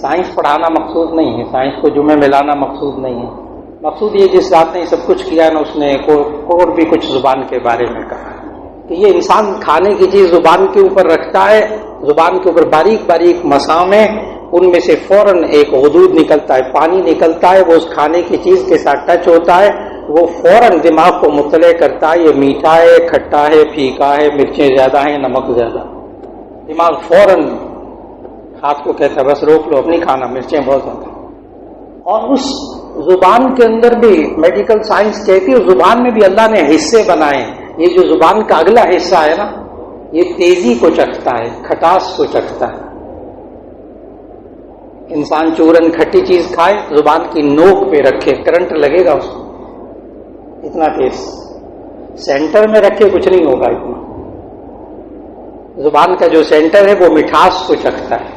Science पढ़ाना मकसूद नहीं है, साइंस को जुम्मे में लाना मकसूद नहीं है। मकसूद ये जिस रात ने सब कुछ किया ना, उसने और भी कुछ जुबान के बारे में कहा कि ये इंसान खाने की चीज जुबान के ऊपर रखता है, जुबान के ऊपर बारीक बारीक मसामें, उनमें से फौरन एक हुदूद निकलता है, पानी निकलता है, वो उस खाने की चीज के साथ टच होता है, वो फौरन दिमाग को मुतले करता है, ये मीठा है, खट्टा है, फीका है, मिर्चें ज्यादा हैं, नमक ज्यादा। दिमाग फौरन हाथ को कहता है बस रोक लो, अपनी खाना, मिर्चें बहुत ज्यादा। और उस जुबान के अंदर भी मेडिकल साइंस कहती है, जुबान में भी अल्लाह ने हिस्से बनाए। ये जो जुबान का अगला हिस्सा है ना, ये तेजी को चखता है, खटास को चखता है। इंसान चूरन खट्टी चीज खाए, जुबान की नोक पे रखे, करंट लगेगा उसको, इतना तेज। सेंटर में रखे कुछ नहीं होगा इतना। जुबान का जो सेंटर है वो मिठास को चखता है।